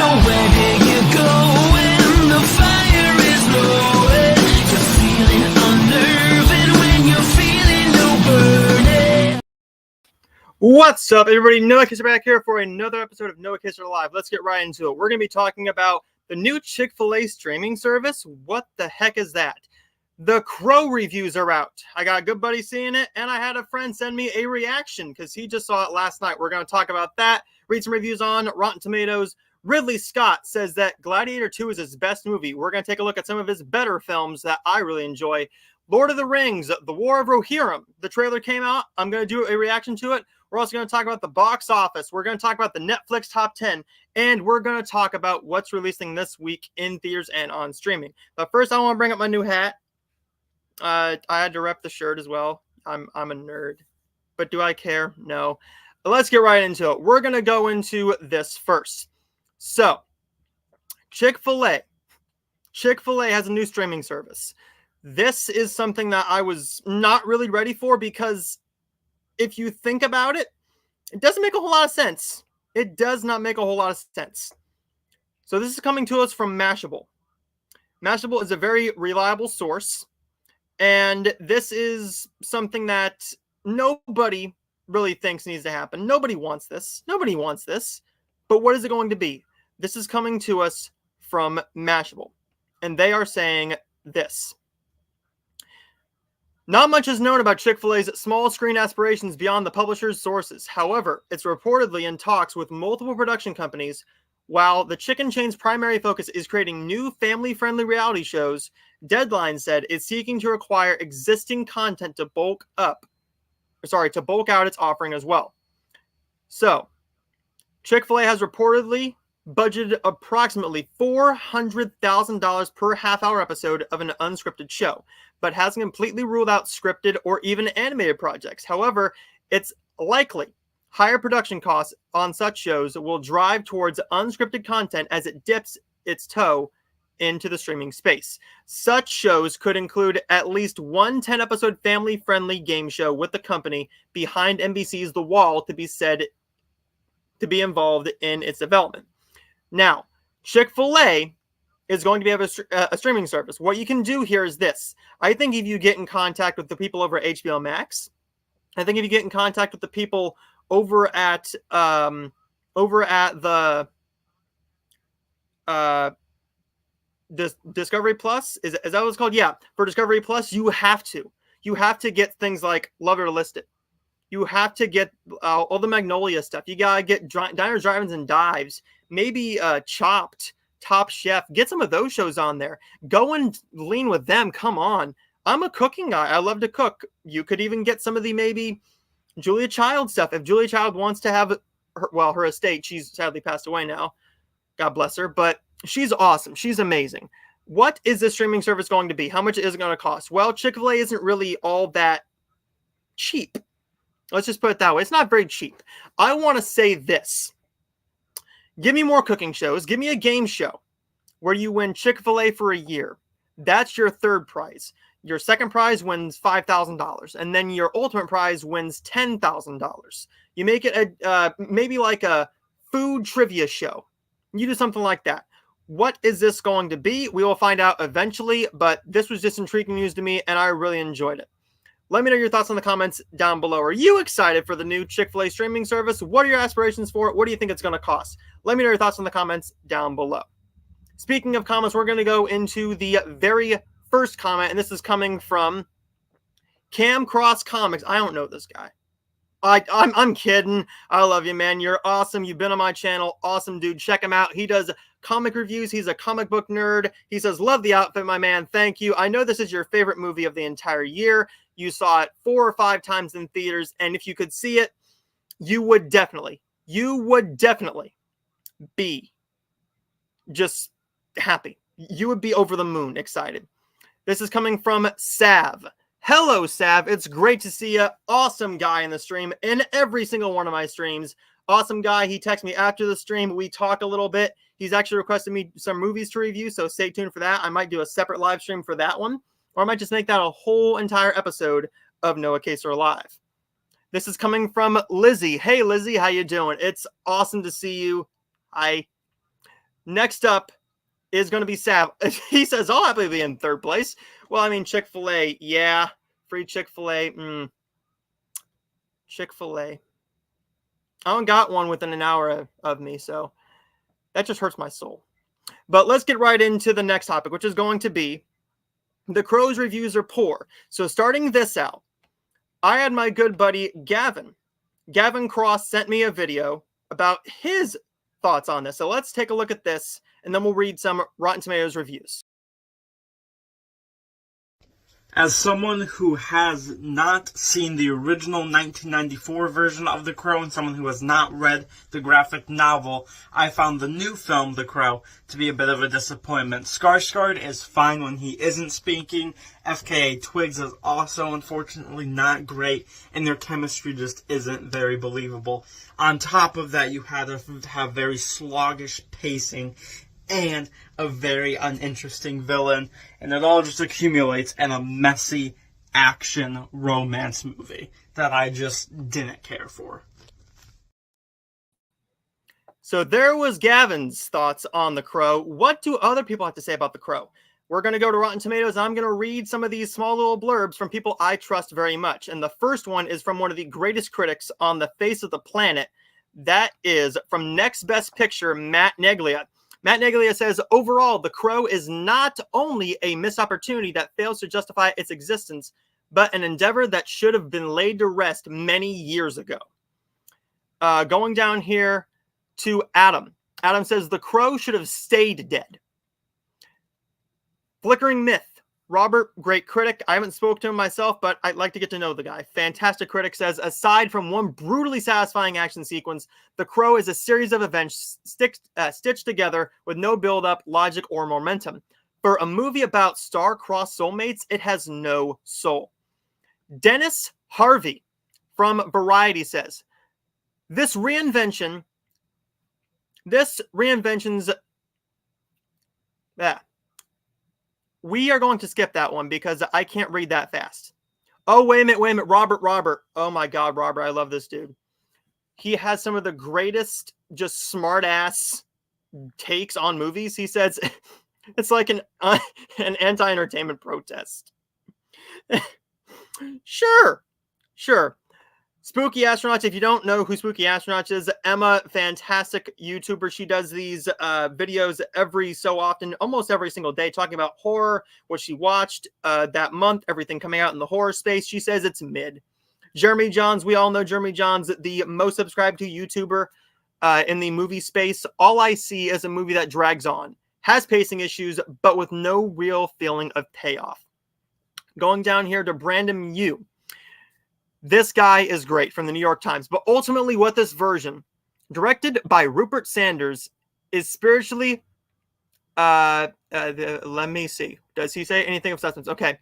So where do you go when the fire is low? You're feeling unnerving when you're feeling no burning. What's up, everybody? Noah Kaser back here for another episode of Noah Kaser Live. Let's get right into it. We're going to be talking about the new Chick-fil-A streaming service. What the heck is that? The Crow reviews are out. I got a good buddy seeing it, and I had a friend send me a reaction because he just saw it last night. We're going to talk about that, read some reviews on Rotten Tomatoes. Ridley Scott says that Gladiator 2 is his best movie. We're going to take a look at some of his better films that I really enjoy. Lord of the Rings, The War of Rohirrim. The trailer came out. I'm going to do a reaction to it. We're also going to talk about the box office. We're going to talk about the Netflix top 10. And we're going to talk about what's releasing this week in theaters and on streaming. But first, I want to bring up my new hat. I had to rep the shirt as well. I'm a nerd. But do I care? No. But let's get right into it. We're going to go into this first. So, Chick-fil-A. Chick-fil-A has a new streaming service. This is something that I was not really ready for because if you think about it, it doesn't make a whole lot of sense. It does not make a whole lot of sense. So this is coming to us from Mashable. Mashable is a very reliable source. And this is something that nobody really thinks needs to happen. Nobody wants this. Nobody wants this. But what is it going to be? This is coming to us from Mashable. And they are saying this. Not much is known about Chick-fil-A's small screen aspirations beyond the publisher's sources. However, it's reportedly in talks with multiple production companies. While the chicken chain's primary focus is creating new family-friendly reality shows, Deadline said it's seeking to acquire existing content to bulk out its offering as well. So, Chick-fil-A has reportedly budgeted approximately $400,000 per half-hour episode of an unscripted show, but hasn't completely ruled out scripted or even animated projects. However, it's likely higher production costs on such shows will drive towards unscripted content as it dips its toe into the streaming space. Such shows could include at least one 10-episode family-friendly game show with the company behind NBC's The Wall to be said to be involved in its development. Now, Chick-fil-A is going to be a streaming service. What you can do here is this. I think if you get in contact with the people over at HBO Max, I think if you get in contact with the people over at the Discovery Plus, is that what it's called? Yeah, for Discovery Plus, you have to get things like Love It or List It. You have to get all the Magnolia stuff. You gotta get Diners, Drive-Ins, and Dives. Maybe Chopped, Top Chef. Get some of those shows on there. Go and lean with them. Come on. I'm a cooking guy. I love to cook. You could even get some of the maybe Julia Child stuff. If Julia Child wants to have her estate, she's sadly passed away now. God bless her. But she's awesome. She's amazing. What is this streaming service going to be? How much is it going to cost? Well, Chick-fil-A isn't really all that cheap. Let's just put it that way. It's not very cheap. I want to say this. Give me more cooking shows. Give me a game show where you win Chick-fil-A for a year. That's your third prize. Your second prize wins $5,000. And then your ultimate prize wins $10,000. You make it maybe like a food trivia show. You do something like that. What is this going to be? We will find out eventually, but this was just intriguing news to me, and I really enjoyed it. Let me know your thoughts in the comments down below. Are you excited for the new Chick-fil-A streaming service? What are your aspirations for it? What do you think it's going to cost? Let me know your thoughts in the comments down below. Speaking of comments, we're going to go into the very first comment, and this is coming from Cam Cross Comics. I don't know this guy. I'm kidding. I love you, man. You're awesome. You've been on my channel. Awesome, dude. Check him out. He does comic reviews. He's a comic book nerd. He says, love the outfit, my man. Thank you. I know this is your favorite movie of the entire year. You saw it 4 or 5 times in theaters, and if you could see it, you would definitely be just happy. You would be over the moon excited. This is coming from Sav. Hello, Sav. It's great to see you. Awesome guy in the stream, in every single one of my streams. Awesome guy. He texted me after the stream. We talk a little bit. He's actually requested me some movies to review, so stay tuned for that. I might do a separate live stream for that one, or I might just make that a whole entire episode of Noah Kaser Live. This is coming from Lizzie. Hey, Lizzie, how you doing? It's awesome to see you. Next up is going to be Sav. He says, I'll happily be in third place. Well, I mean, Chick-fil-A. Yeah. Free Chick-fil-A. Chick-fil-A. I don't got one within an hour of me, so that just hurts my soul. But let's get right into the next topic, which is going to be The Crow's reviews are poor. So starting this out, I had my good buddy Gavin Cross sent me a video about his thoughts on this. So let's take a look at this, and then we'll read some Rotten Tomatoes reviews. As someone who has not seen the original 1994 version of The Crow and someone who has not read the graphic novel, I found the new film, The Crow, to be a bit of a disappointment. Skarsgård is fine when he isn't speaking. FKA Twigs is also unfortunately not great, and their chemistry just isn't very believable. On top of that, you had to have very sluggish pacing and a very uninteresting villain, and it all just accumulates in a messy action romance movie that I just didn't care for. So there was Gavin's thoughts on The Crow. What do other people have to say about The Crow? We're going to go to Rotten Tomatoes. I'm going to read some of these small little blurbs from people I trust very much. And the first one is from one of the greatest critics on the face of the planet. That is from Next Best Picture, Matt Neglia. Matt Neglia says, overall, The Crow is not only a missed opportunity that fails to justify its existence, but an endeavor that should have been laid to rest many years ago. Going down here to Adam. Adam says, The Crow should have stayed dead. Flickering Myth. Robert, great critic. I haven't spoken to him myself, but I'd like to get to know the guy. Fantastic critic says, aside from one brutally satisfying action sequence, The Crow is a series of events stitched together with no build-up, logic, or momentum. For a movie about star-crossed soulmates, it has no soul. Dennis Harvey from Variety says, This reinvention's we are going to skip that one because I can't read that fast. Oh, wait a minute. Robert. Oh my God, Robert. I love this dude. He has some of the greatest, just smart ass takes on movies. He says it's like an anti-entertainment protest. Sure. Spooky Astronauts. If you don't know who Spooky Astronauts is, Emma, fantastic YouTuber. She does these videos every so often, almost every single day, talking about horror, what she watched that month, everything coming out in the horror space. She says it's mid. Jeremy Johns, we all know Jeremy Johns, the most subscribed to YouTuber in the movie space. All I see is a movie that drags on, has pacing issues, but with no real feeling of payoff. Going down here to Brandon Yu. This guy is great from the New York Times, but ultimately what this version, directed by Rupert Sanders, is spiritually, let me see. Does he say anything of substance? Okay.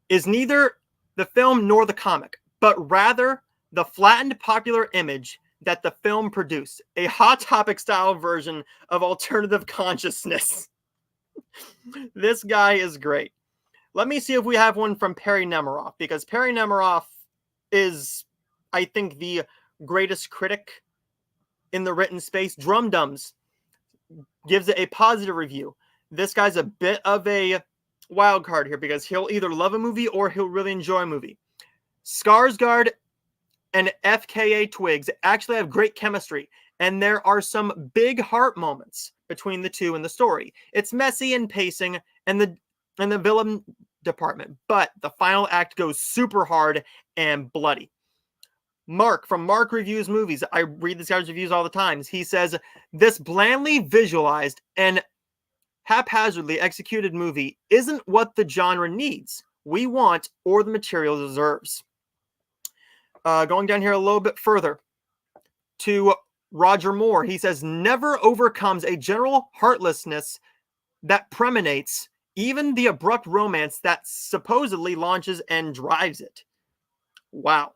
Is neither the film nor the comic, but rather the flattened popular image that the film produced. A Hot Topic style version of alternative consciousness. This guy is great. Let me see if we have one from Perry Nemiroff, because Perry Nemiroff is, I think, the greatest critic in the written space. Drum Dums gives it a positive review. This guy's a bit of a wild card here because he'll either love a movie or he'll really enjoy a movie. Skarsgård and FKA Twigs actually have great chemistry, and there are some big heart moments between the two in the story. It's messy in pacing and the villain department, but the final act goes super hard and bloody. Mark from Mark Reviews Movies. I read this guy's reviews all the time. He says, this blandly visualized and haphazardly executed movie isn't what the genre needs, we want, or the material deserves. Going down here a little bit further to Roger Moore. He says, never overcomes a general heartlessness that permeates even the abrupt romance that supposedly launches and drives it. Wow.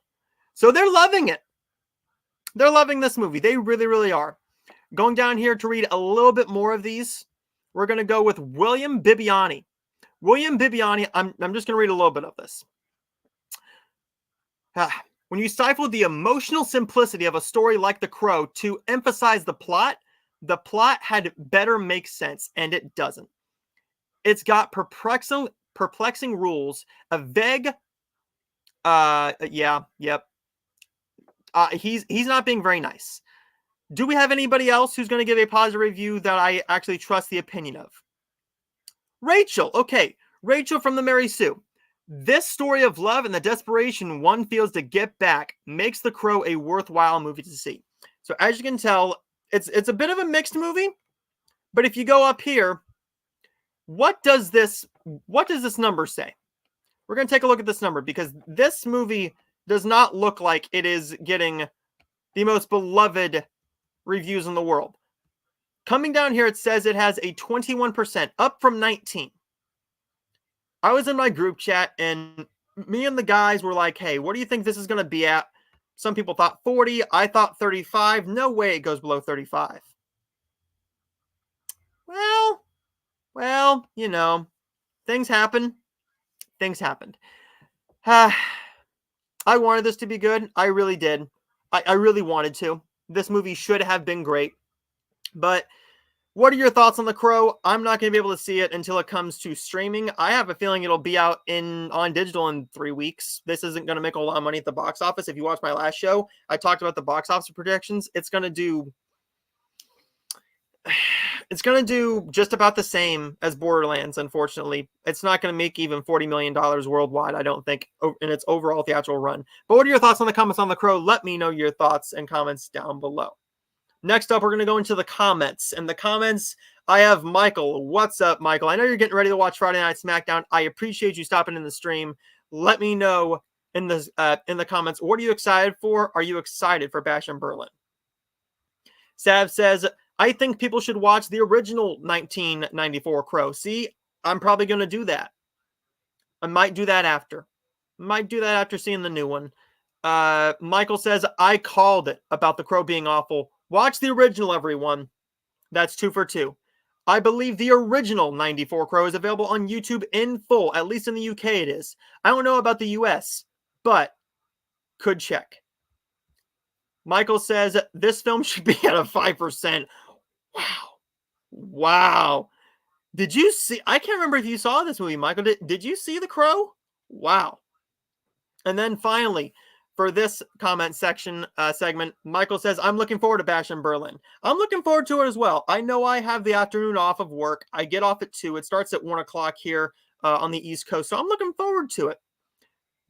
So they're loving it. They're loving this movie. They really, really are. Going down here to read a little bit more of these, we're going to go with William Bibbiani. William Bibbiani, I'm just going to read a little bit of this. When you stifle the emotional simplicity of a story like The Crow to emphasize the plot, The plot had better make sense, and it doesn't. It's got perplexing rules, a vague, he's not being very nice. Do we have anybody else who's going to give a positive review that I actually trust the opinion of? Rachel. Okay, Rachel from the Mary Sue. This story of love and the desperation one feels to get back makes The Crow a worthwhile movie to see. So as you can tell, it's a bit of a mixed movie, but if you go up here, what does this number say? We're going to take a look at this number because this movie does not look like it is getting the most beloved reviews in the world. Coming down here, it says it has a 21%, up from 19. I was in my group chat, and me and the guys were like, hey, what do you think this is going to be at? Some people thought 40. I thought 35. No way it goes below 35. Well, you know, things happen. Things happened. I wanted this to be good. I really did. I really wanted to. This movie should have been great. But what are your thoughts on The Crow? I'm not going to be able to see it until it comes to streaming. I have a feeling it'll be out on digital in 3 weeks. This isn't going to make a lot of money at the box office. If you watch my last show, I talked about the box office projections. It's going to do just about the same as Borderlands, unfortunately. It's not going to make even $40 million worldwide, I don't think, in its overall theatrical run. But what are your thoughts on the comments on The Crow? Let me know your thoughts and comments down below. Next up, we're going to go into the comments. And the comments, I have Michael. What's up, Michael? I know you're getting ready to watch Friday Night SmackDown. I appreciate you stopping in the stream. Let me know in the comments, what are you excited for? Are you excited for Bash in Berlin? Sav says, I think people should watch the original 1994 Crow. See, I'm probably going to do that. I might do that after. Seeing the new one. Michael says, I called it about The Crow being awful. Watch the original, everyone. That's 2 for 2. I believe the original 94 Crow is available on YouTube in full. At least in the UK it is. I don't know about the US, but could check. Michael says, this film should be at a 5%. Wow. Did you see? I can't remember if you saw this movie, Michael. Did you see The Crow? Wow. And then finally, for this comment section segment, Michael says, I'm looking forward to Bash in Berlin. I'm looking forward to it as well. I know I have the afternoon off of work. I get off at 2. It starts at 1 o'clock here on the East Coast, so I'm looking forward to it.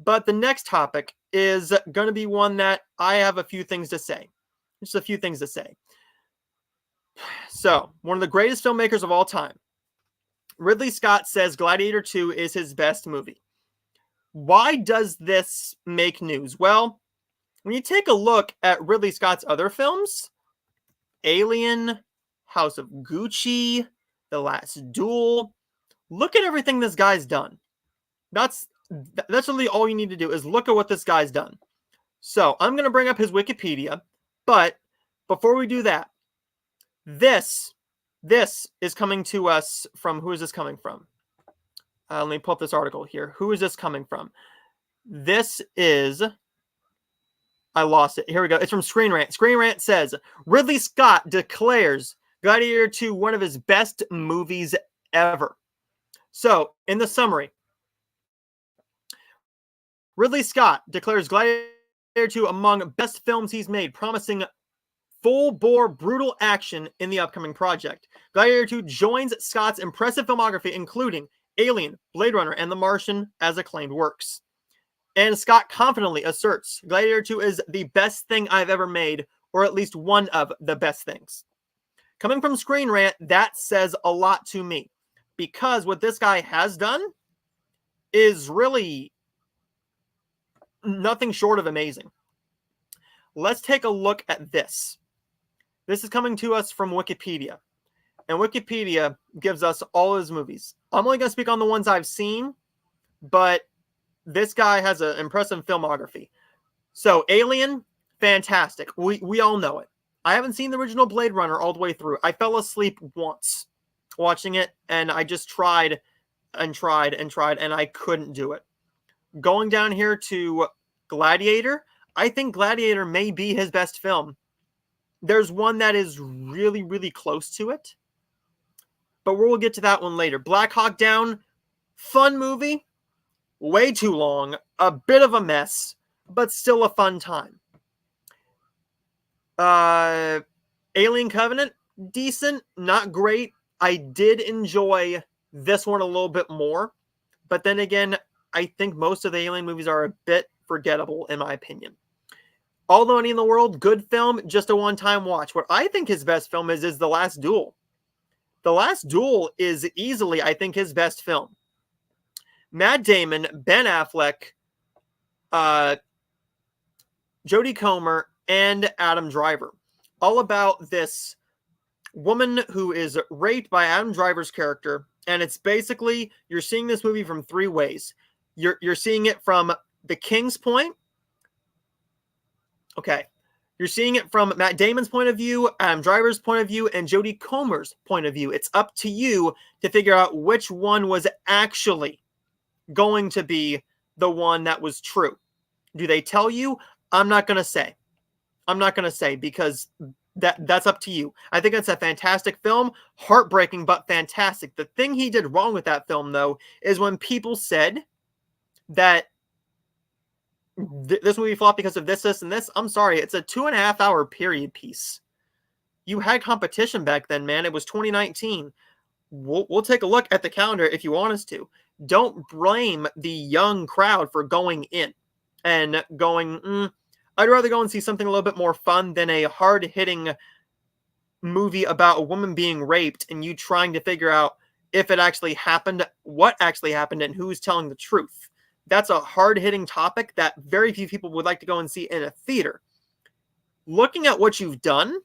But the next topic is going to be one that I have a few things to say. Just a few things to say. So, one of the greatest filmmakers of all time, Ridley Scott says Gladiator 2 is his best movie. Why does this make news? Well, when you take a look at Ridley Scott's other films, Alien, House of Gucci, The Last Duel, look at everything this guy's done. That's really all you need to do is look at what this guy's done. So, I'm going to bring up his Wikipedia, but before we do that, this is coming to us from, who is this coming from? Let me pull up this article here. Who is this coming from? This is, I lost it. Here we go. It's from Screen Rant. Screen Rant says, Ridley Scott declares Gladiator 2 one of his best movies ever. So, in the summary, Ridley Scott declares Gladiator 2 among best films he's made, promising full-bore brutal action in the upcoming project. Gladiator 2 joins Scott's impressive filmography, including Alien, Blade Runner, and The Martian as acclaimed works. And Scott confidently asserts Gladiator 2 is the best thing I've ever made, or at least one of the best things. Coming from Screen Rant, that says a lot to me, because what this guy has done is really nothing short of amazing. Let's take a look at this. This is coming to us from Wikipedia. And Wikipedia gives us all his movies. I'm only going to speak on the ones I've seen, but this guy has an impressive filmography. So, Alien, fantastic. We all know it. I haven't seen the original Blade Runner all the way through. I fell asleep once watching it, and I just tried, and I couldn't do it. Going down here to Gladiator, I think Gladiator may be his best film. There's one that is really, really close to it, but we'll get to that one later. Black Hawk Down, fun movie, way too long, a bit of a mess, but still a fun time. Alien Covenant, decent, not great. I did enjoy this one a little bit more, but then again, I think most of the Alien movies are a bit forgettable, in my opinion. All the Money in the World, good film, just a one-time watch. What I think his best film is The Last Duel. The Last Duel is easily, I think, his best film. Matt Damon, Ben Affleck, Jodie Comer, and Adam Driver. All about this woman who is raped by Adam Driver's character, and it's basically, you're seeing this movie from three ways. You're seeing it from the king's point. Okay. You're seeing it from Matt Damon's point of view, Adam Driver's point of view, and Jodie Comer's point of view. It's up to you to figure out which one was actually going to be the one that was true. Do they tell you? I'm not going to say. I'm not going to say, because that's up to you. I think it's a fantastic film, heartbreaking but fantastic. The thing he did wrong with that film, though, is when people said that this movie flopped because of this, this, and this. I'm sorry, it's a 2.5-hour period piece. You had competition back then, man. It was 2019. We'll take a look at the calendar if you want us to. Don't blame the young crowd for going in and going, I'd rather go and see something a little bit more fun than a hard-hitting movie about a woman being raped and you trying to figure out if it actually happened, what actually happened, and who's telling the truth. That's a hard-hitting topic that very few people would like to go and see in a theater. Looking at what you've done,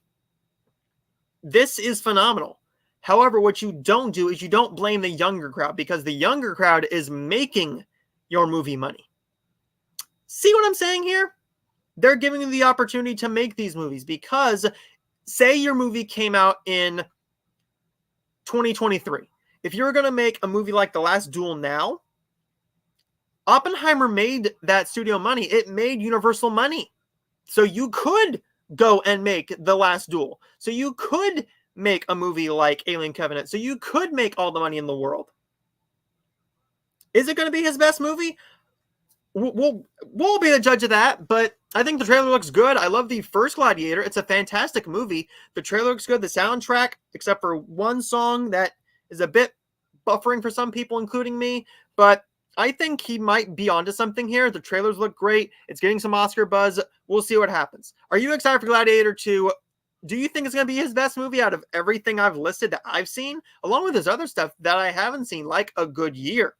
this is phenomenal. However, what you don't do is you don't blame the younger crowd, because the younger crowd is making your movie money. See what I'm saying here? They're giving you the opportunity to make these movies, because say your movie came out in 2023. If you were going to make a movie like The Last Duel now, Oppenheimer made that studio money. It made Universal money. So you could go and make The Last Duel. So you could make a movie like Alien Covenant. So you could make All the Money in the World. Is it going to be his best movie? We'll be the judge of that, but I think the trailer looks good. I love the first Gladiator. It's a fantastic movie. The trailer looks good. The soundtrack, except for one song that is a bit buffering for some people, including me, but I think he might be onto something here. The trailers look great. It's getting some Oscar buzz. We'll see what happens. Are you excited for Gladiator 2? Do you think it's going to be his best movie out of everything I've listed that I've seen, along with his other stuff that I haven't seen, like A Good Year?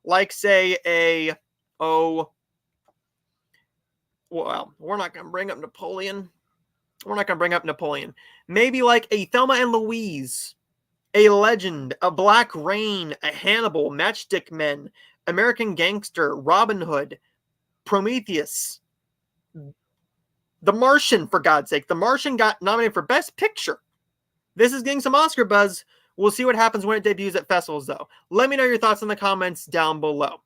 Like, say, well, we're not going to bring up Napoleon. We're not going to bring up Napoleon. Maybe like a Thelma and Louise, a Legend, a Black Rain, a Hannibal, Matchstick Men, American Gangster, Robin Hood, Prometheus, The Martian, for God's sake. The Martian got nominated for Best Picture. This is getting some Oscar buzz. We'll see what happens when it debuts at festivals, though. Let me know your thoughts in the comments down below.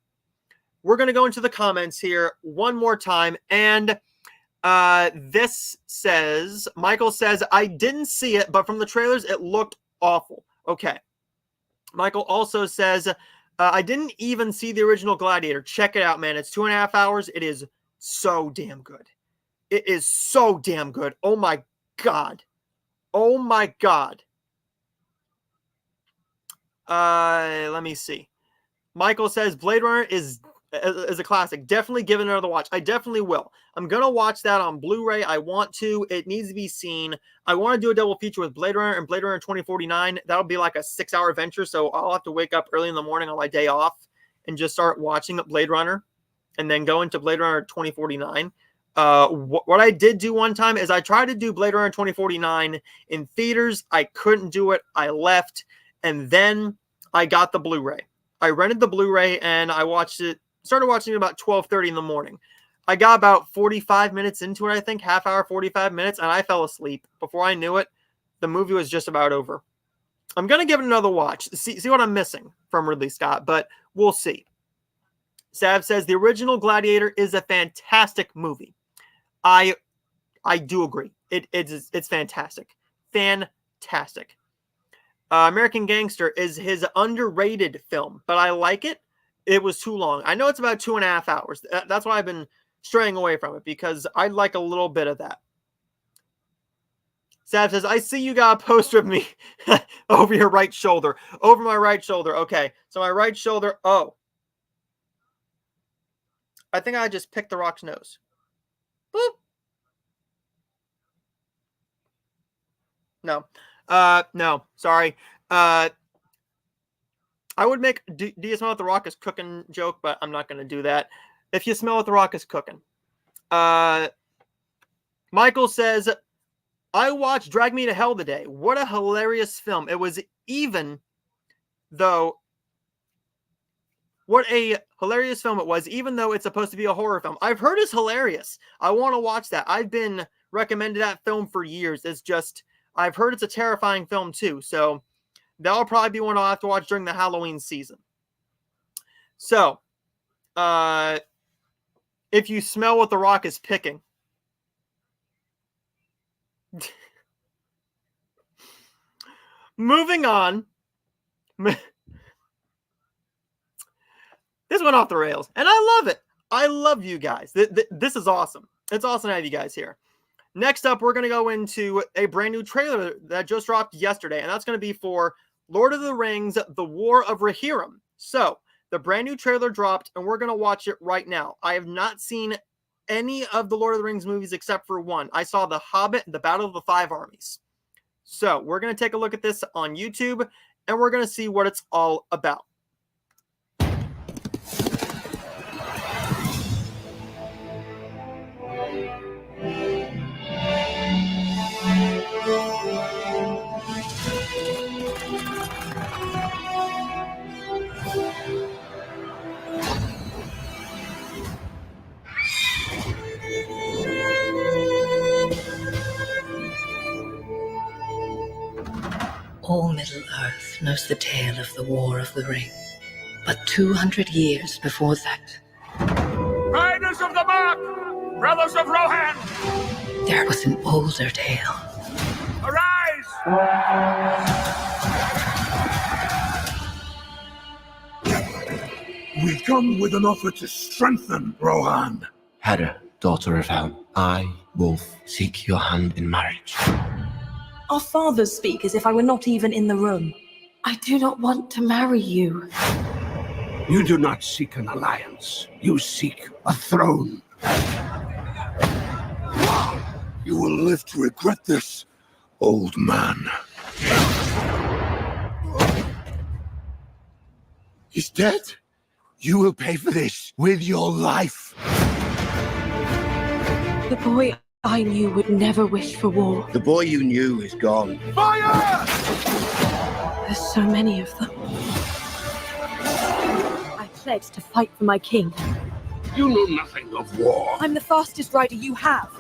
We're going to go into the comments here one more time. And this says, Michael says, I didn't see it, but from the trailers, it looked awful. Okay. Michael also says, I didn't even see the original Gladiator. Check it out, man. It's 2.5 hours. It is so damn good. It is so damn good. Oh, my God. Oh, my God. Let me see. Michael says Blade Runner is a classic. Definitely give it another watch. I definitely will. I'm gonna watch that on Blu-ray. I want to. It needs to be seen. I want to do a double feature with Blade Runner and Blade Runner 2049. That'll be like a 6-hour adventure, so I'll have to wake up early in the morning on my day off and just start watching Blade Runner and then go into Blade Runner 2049. What I did do one time is I tried to do Blade Runner 2049 in theaters. I couldn't do it. I left. And then I got the Blu-ray. I rented the Blu-ray and I started watching it about 12:30 in the morning. I got about 45 minutes into it, I think, half hour, 45 minutes, and I fell asleep. Before I knew it, the movie was just about over. I'm going to give it another watch, see what I'm missing from Ridley Scott, but we'll see. Sav says, the original Gladiator is a fantastic movie. I I do agree. It's fantastic. Fantastic. American Gangster is his underrated film, but I like it. It was too long. I know it's about 2.5 hours. That's why I've been straying away from it, because I like a little bit of that. Sav says, I see you got a poster of me over your right shoulder. Over my right shoulder. Okay, so my right shoulder. Oh. I think I just picked the Rock's nose. Boop. No. No. Sorry. I would make do you smell what the Rock is cooking joke, but I'm not going to do that. If you smell what the Rock is cooking. Michael says, I watched Drag Me to Hell today. What a hilarious film. It was even though what a hilarious film it was, even though it's supposed to be a horror film. I've heard it's hilarious. I want to watch that. I've been recommended that film for years. It's just, I've heard it's a terrifying film too. So that'll probably be one I'll have to watch during the Halloween season. So, if you smell what the Rock is picking. Moving on. This went off the rails, and I love it. I love you guys. This is awesome. It's awesome to have you guys here. Next up, we're going to go into a brand new trailer that just dropped yesterday, and that's going to be for Lord of the Rings, The War of Rohirrim. So, the brand new trailer dropped, and we're going to watch it right now. I have not seen any of the Lord of the Rings movies except for one. I saw The Hobbit, The Battle of the Five Armies. So, we're going to take a look at this on YouTube, and we're going to see what it's all about. All Middle-earth knows the tale of the War of the Ring. But 200 years before that, Riders of the Mark! Brothers of Rohan! there was an older tale. Arise! We come with an offer to strengthen Rohan. Hera, daughter of Helm, I, Wolf, seek your hand in marriage. Our fathers speak as if I were not even in the room. I do not want to marry you. You do not seek an alliance. You seek a throne. You will live to regret this, old man. He's dead. You will pay for this with your life. The boy I knew would never wish for war. The boy you knew is gone. Fire! There's so many of them. I pledged to fight for my king. You know nothing of war. I'm the fastest rider you have.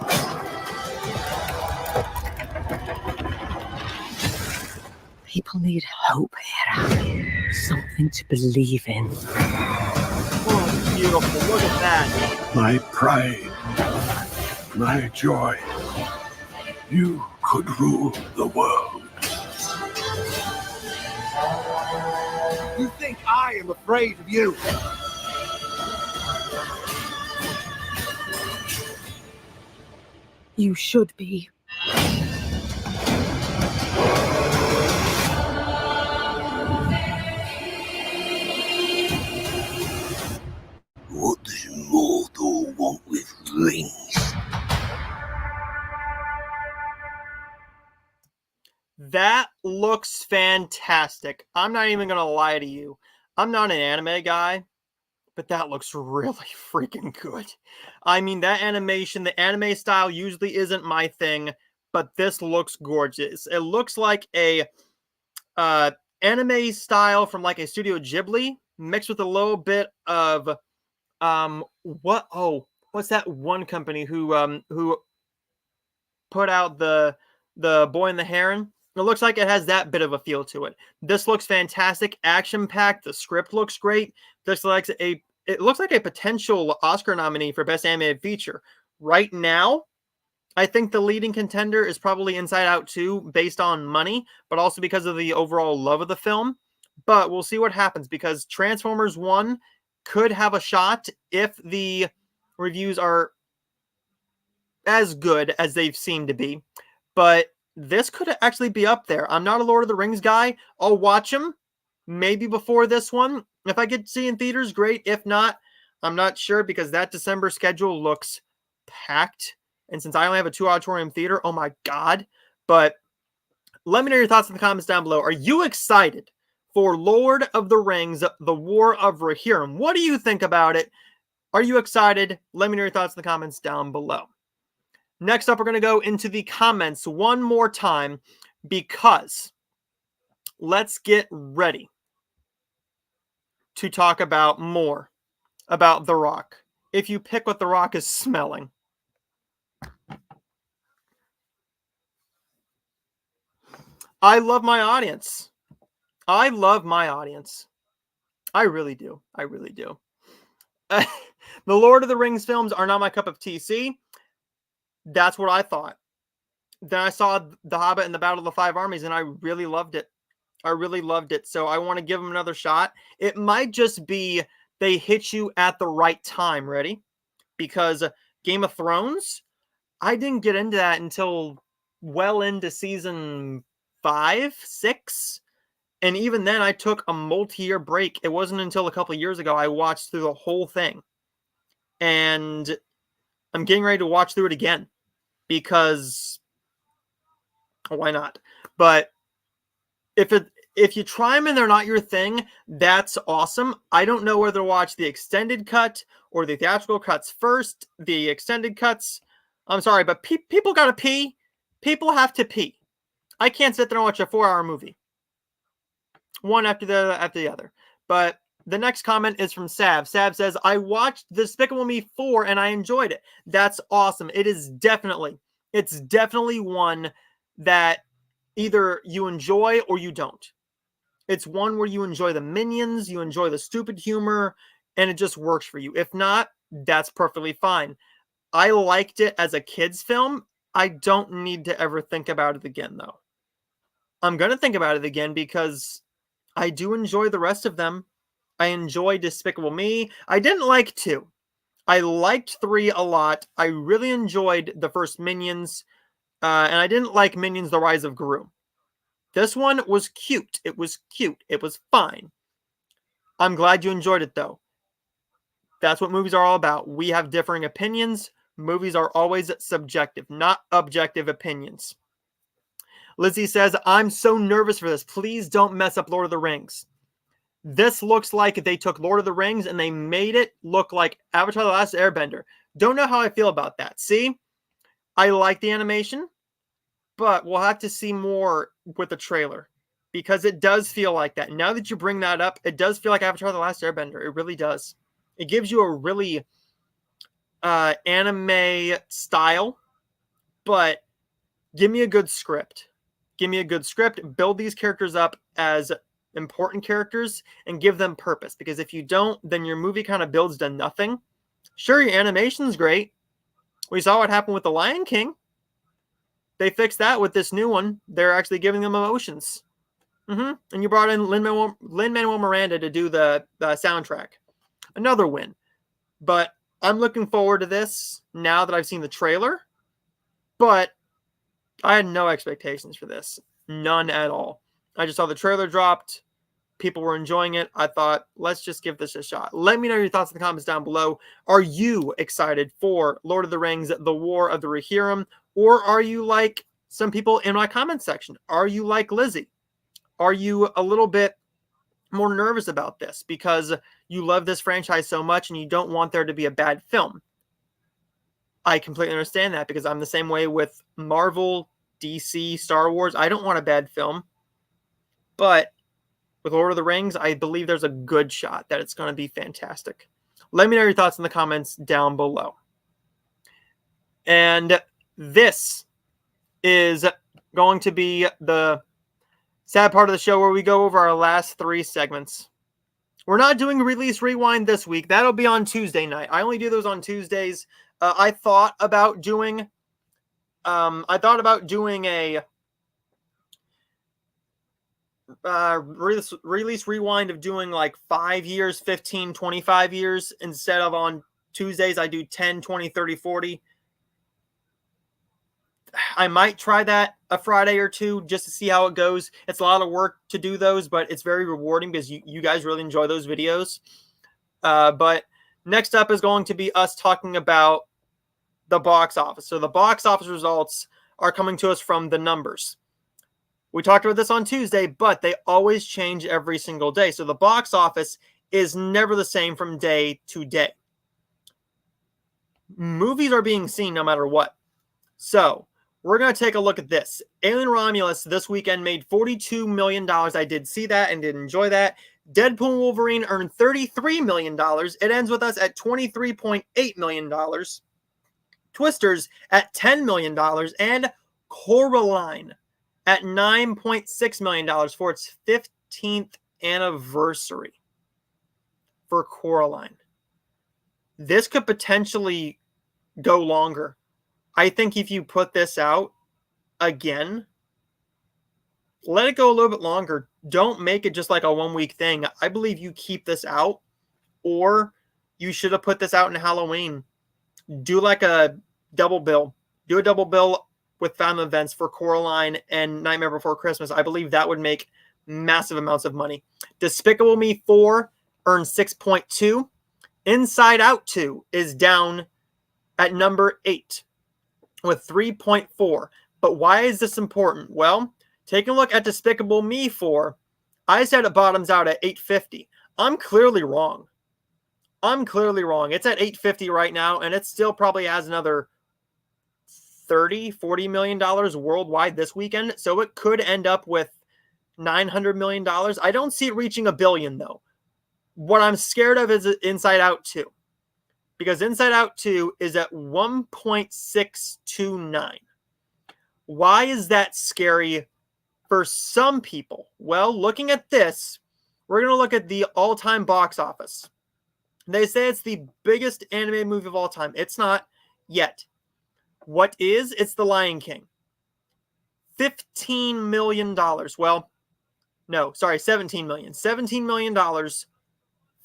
People need hope, Hera. Something to believe in. Oh, beautiful. Look at that. My pride. My joy. You could rule the world. You think I am afraid of you? You should be. What does mortal want with rings? That looks fantastic. I'm not even going to lie to you. I'm not an anime guy, but that looks really freaking good. I mean, that animation, the anime style usually isn't my thing, but this looks gorgeous. It looks like a anime style from like a Studio Ghibli mixed with a little bit of what's that one company who put out the Boy and the Heron? It looks like it has that bit of a feel to it. This looks fantastic, action-packed. The script looks great. It looks like a potential Oscar nominee for Best Animated Feature. Right now, I think the leading contender is probably Inside Out 2 based on money, but also because of the overall love of the film. But we'll see what happens because Transformers 1 could have a shot if the reviews are as good as they've seemed to be. But this could actually be up there. I'm not a Lord of the Rings guy. I'll watch them maybe before this one. If I get to see in theaters, great. If not, I'm not sure because that December schedule looks packed. And since I only have a 2 auditorium theater, oh my God. But let me know your thoughts in the comments down below. Are you excited for Lord of the Rings, The War of Rohirrim? What do you think about it? Are you excited? Let me know your thoughts in the comments down below. Next up, we're going to go into the comments one more time because let's get ready to talk about more about The Rock. If you pick what The Rock is smelling. I love my audience. I love my audience. I really do. I really do. The Lord of the Rings films are not my cup of tea. See? That's what I thought. Then I saw The Hobbit and the Battle of the Five Armies, and I really loved it. I really loved it. So I want to give them another shot. It might just be they hit you at the right time. Ready? Because Game of Thrones, I didn't get into that until well into season 5, 6. And even then, I took a multi-year break. It wasn't until a couple of years ago I watched through the whole thing. And I'm getting ready to watch through it again. Because why not? But if you try them and they're not your thing, that's awesome. I don't know whether to watch the extended cut or the theatrical cuts first. The extended cuts, I'm sorry, but people gotta pee. People have to pee. I can't sit there and watch a 4-hour movie. One after the other. But the next comment is from Sav. Sav says, I watched Despicable Me 4 and I enjoyed it. That's awesome. It's definitely one that either you enjoy or you don't. It's one where you enjoy the minions, you enjoy the stupid humor, and it just works for you. If not, that's perfectly fine. I liked it as a kid's film. I don't need to ever think about it again, though. I'm going to think about it again because I do enjoy the rest of them. I enjoy Despicable Me. I didn't like 2. I liked 3 a lot. I really enjoyed the first Minions. And I didn't like Minions: The Rise of Gru. This one was cute. It was cute. It was fine. I'm glad you enjoyed it, though. That's what movies are all about. We have differing opinions. Movies are always subjective, not objective opinions. Lizzie says, I'm so nervous for this. Please don't mess up Lord of the Rings. This looks like they took Lord of the Rings and they made it look like Avatar: The Last Airbender. Don't know how I feel about that. See? I like the animation, but we'll have to see more with the trailer because it does feel like that. Now that you bring that up, it does feel like Avatar: The Last Airbender. It really does. It gives you a really anime style, but give me a good script. Give me a good script. Build these characters up as important characters and give them purpose. Because if you don't, then your movie kind of builds to nothing. Sure, your animation's great. We saw what happened with The Lion King. They fixed that with this new one. They're actually giving them emotions. And you brought in Lin-Manuel Miranda to do the soundtrack. Another win. But I'm looking forward to this now that I've seen the trailer. But I had no expectations for this. None at all. I just saw the trailer dropped. People were enjoying it. I thought, let's just give this a shot. Let me know your thoughts in the comments down below. Are you excited for Lord of the Rings, The War of the Rohirrim? Or are you like some people in my comment section? Are you like Lizzie? Are you a little bit more nervous about this because you love this franchise so much and you don't want there to be a bad film? I completely understand that because I'm the same way with Marvel, DC, Star Wars. I don't want a bad film. But with Lord of the Rings, I believe there's a good shot that it's going to be fantastic. Let me know your thoughts in the comments down below. And this is going to be the sad part of the show where we go over our last 3 segments. We're not doing Release Rewind this week. That'll be on Tuesday night. I only do those on Tuesdays. I thought about doing I thought about doing a release rewind of doing like 5 years, 15, 25 years. Instead of on Tuesdays, I do 10, 20, 30, 40. I might try that a Friday or two just to see how it goes. It's a lot of work to do those, but it's very rewarding because you guys really enjoy those videos. But next up is going to be us talking about the box office. So the box office results are coming to us from the numbers. We talked about this on Tuesday, but they always change every single day. So the box office is never the same from day to day. Movies are being seen no matter what. So we're going to take a look at this. Alien Romulus this weekend made $42 million. I did see that and did enjoy that. Deadpool and Wolverine earned $33 million. It ends with us at $23.8 million. Twisters at $10 million. And Coraline at $9.6 million for its 15th anniversary for Coraline. This could potentially go longer. I think if you put this out again, let it go a little bit longer. Don't make it just like a 1 week thing. I believe you keep this out, or you should have put this out in Halloween. Do like a double bill. Do a double bill with Family Events for Coraline and Nightmare Before Christmas. I believe that would make massive amounts of money. Despicable Me 4 earned 6.2. Inside Out 2 is down at number 8 with 3.4. But why is this important? Well, taking a look at Despicable Me 4, I said it bottoms out at 850. I'm clearly wrong. It's at 850 right now, and it still probably has another $30-40 million worldwide this weekend. So it could end up with $900 million. I don't see it reaching $1 billion, though. What I'm scared of is Inside Out 2. Because Inside Out 2 is at 1.629. Why is that scary for some people? Well, looking at this, we're going to look at the all-time box office. They say it's the biggest animated movie of all time. It's not yet. What is? It's The Lion King. $15 million. Well, no, sorry, $17 million. $17 million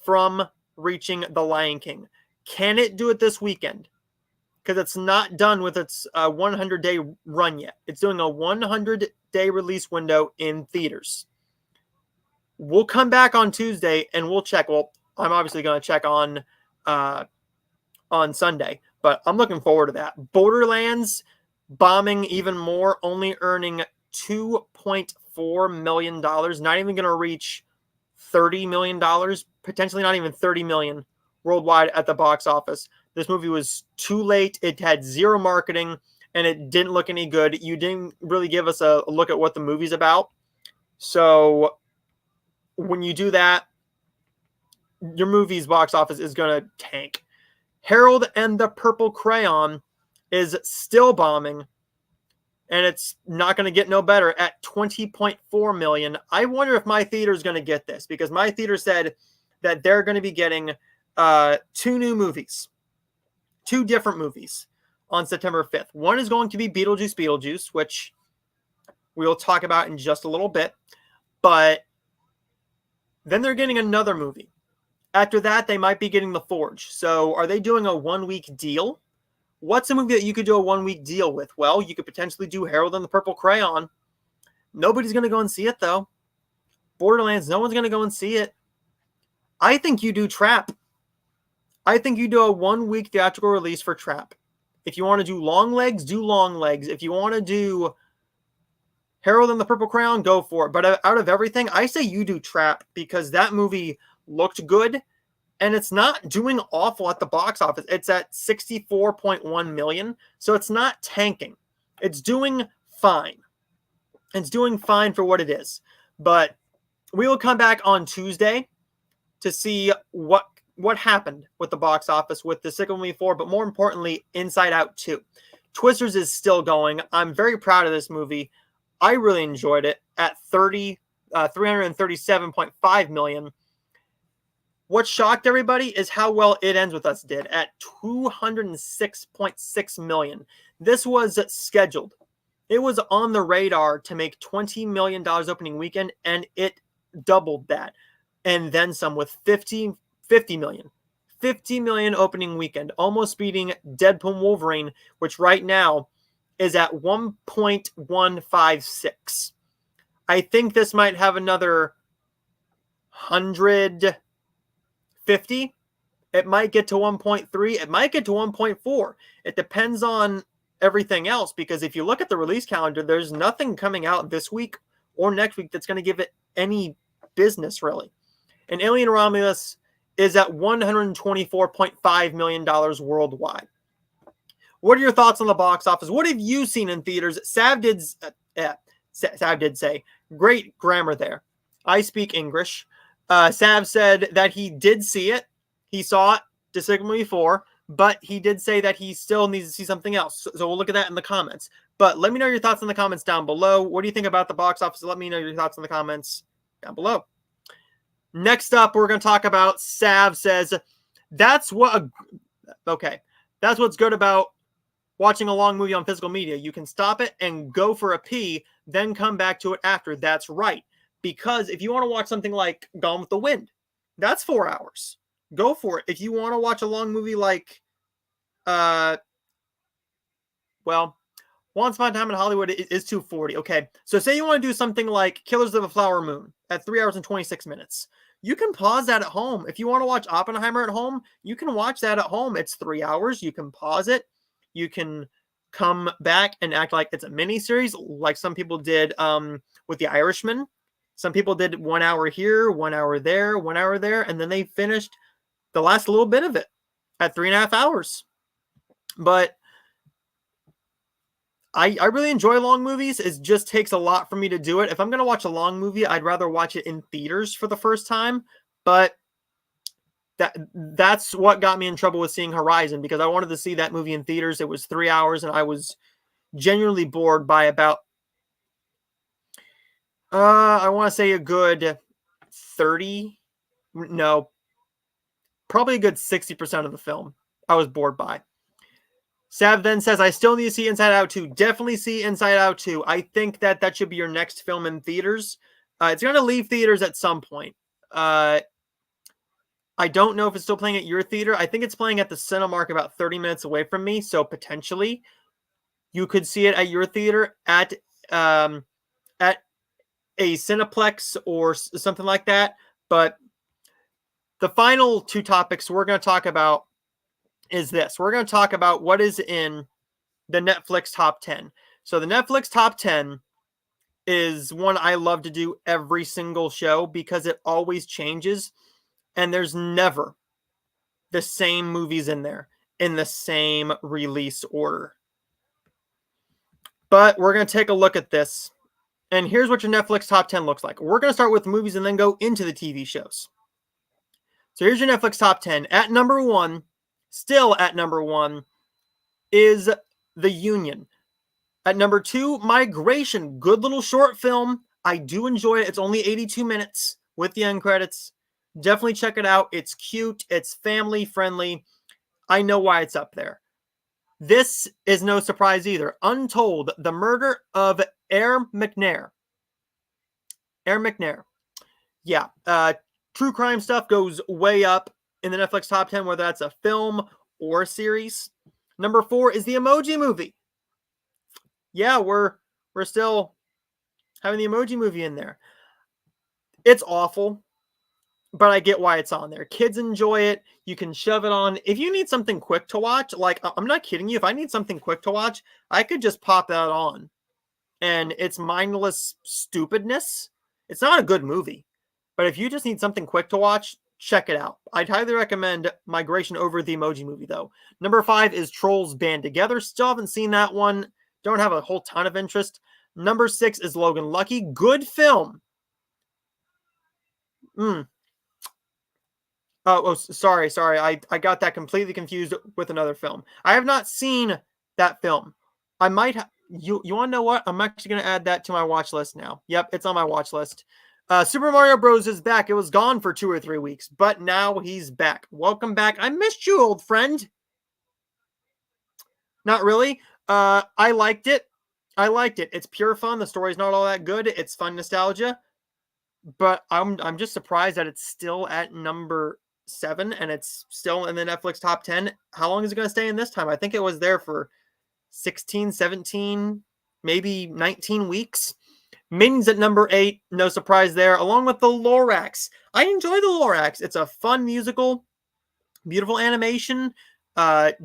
from reaching The Lion King. Can it do it this weekend? Because it's not done with its 100-day run yet. It's doing a 100-day release window in theaters. We'll come back on Tuesday and we'll check. Well, I'm obviously going to check on Sunday, but I'm looking forward to that. Borderlands bombing even more, only earning $2.4 million. Not even going to reach $30 million, potentially not even $30 million worldwide at the box office. This movie was too late. It had zero marketing, and it didn't look any good. You didn't really give us a look at what the movie's about. So when you do that, your movie's box office is going to tank. Harold and the Purple Crayon is still bombing, and it's not going to get no better at $20.4 million. I wonder if my theater is going to get this, because my theater said that they're going to be getting 2 new movies, 2 different movies on September 5th. One is going to be Beetlejuice, which we'll talk about in just a little bit. But then they're getting another movie. After that, they might be getting The Forge. So are they doing a 1-week deal? What's a movie that you could do a 1-week deal with? Well, you could potentially do Harold and the Purple Crayon. Nobody's going to go and see it, though. Borderlands, no one's going to go and see it. I think you do Trap. I think you do a 1-week theatrical release for Trap. If you want to do Long Legs, do Long Legs. If you want to do Harold and the Purple Crayon, go for it. But out of everything, I say you do Trap, because that movie looked good, and it's not doing awful at the box office. It's at $64.1 million, so it's not tanking. It's doing fine. It's doing fine for what it is. But we will come back on Tuesday to see what happened with the box office with Despicable Me 4, but more importantly, Inside Out 2. Twisters is still going. I'm very proud of this movie. I really enjoyed it at $337.5 million. What shocked everybody is how well It Ends With Us did at $206.6 million. This was scheduled. It was on the radar to make $20 million opening weekend, and it doubled that. And then some with 50 million. 50 million opening weekend, almost beating Deadpool Wolverine, which right now is at 1.156. I think this might have another 150. It might get to 1.3. It might get to 1.4. It depends on everything else, because if you look at the release calendar, there's nothing coming out this week or next week that's going to give it any business, really. And Alien Romulus is at $124.5 million worldwide. What are your thoughts on the box office? What have you seen in theaters? Sav did say, great grammar there. I speak English. Sav said that he did see it. He saw it, Despicable Me 4, but he did say that he still needs to see something else. So we'll look at that in the comments. But let me know your thoughts in the comments down below. What do you think about the box office? Let me know your thoughts in the comments down below. Next up, we're going to talk about Sav says, that's what's good about watching a long movie on physical media. You can stop it and go for a pee, then come back to it after. That's right. Because if you want to watch something like Gone with the Wind, that's 4 hours. Go for it. If you want to watch a long movie like, Once Upon a Time in Hollywood is 240. Okay. So say you want to do something like Killers of the Flower Moon at 3 hours and 26 minutes. You can pause that at home. If you want to watch Oppenheimer at home, you can watch that at home. It's 3 hours. You can pause it. You can come back and act like it's a mini series, like some people did with The Irishman. Some people did 1 hour here, 1 hour there, 1 hour there, and then they finished the last little bit of it at 3.5 hours. But I really enjoy long movies. It just takes a lot for me to do it. If I'm going to watch a long movie, I'd rather watch it in theaters for the first time. But that's what got me in trouble with seeing Horizon, because I wanted to see that movie in theaters. It was 3 hours, and I was genuinely bored by about, I want to say a good 30, no, probably a good 60% of the film I was bored by. Sav then says, I still need to see Inside Out 2. Definitely see Inside Out 2. I think that should be your next film in theaters. It's going to leave theaters at some point. I don't know if it's still playing at your theater. I think it's playing at the Cinemark about 30 minutes away from me. So potentially you could see it at your theater at a Cineplex or something like that. But the final two topics we're going to talk about is this. We're going to talk about what is in the Netflix top 10. So the Netflix top 10 is one I love to do every single show because it always changes and there's never the same movies in there in the same release order. But we're going to take a look at this. And here's what your Netflix top 10 looks like. We're going to start with movies and then go into the TV shows. So here's your Netflix top 10. At number 1, still at number 1, is The Union. At number 2, Migration. Good little short film. I do enjoy it. It's only 82 minutes with the end credits. Definitely check it out. It's cute. It's family friendly. I know why it's up there. This is no surprise either. Untold, the murder of Air McNair. Yeah. True crime stuff goes way up in the Netflix top 10, whether that's a film or a series. Number 4 is the Emoji Movie. Yeah, we're still having the Emoji Movie in there. It's awful, but I get why it's on there. Kids enjoy it. You can shove it on. If you need something quick to watch, like, I'm not kidding you. If I need something quick to watch, I could just pop that on. And it's mindless stupidness. It's not a good movie. But if you just need something quick to watch, check it out. I'd highly recommend Migration over the Emoji Movie, though. Number 5 is Trolls Band Together. Still haven't seen that one. Don't have a whole ton of interest. Number 6 is Logan Lucky. Good film. Sorry. I got that completely confused with another film. I have not seen that film. I might have. You want to know what? I'm actually going to add that to my watch list now. Yep, it's on my watch list. Super Mario Bros. Is back. It was gone for 2 or 3 weeks, but now he's back. Welcome back. I missed you, old friend. Not really. I liked it. It's pure fun. The story's not all that good. It's fun nostalgia. But I'm just surprised that it's still at number 7 and it's still in the Netflix top 10. How long is it going to stay in this time? I think it was there for 16, 17, maybe 19 weeks. Minions at number 8, no surprise there, along with the Lorax. I enjoy the Lorax. It's a fun musical, beautiful animation,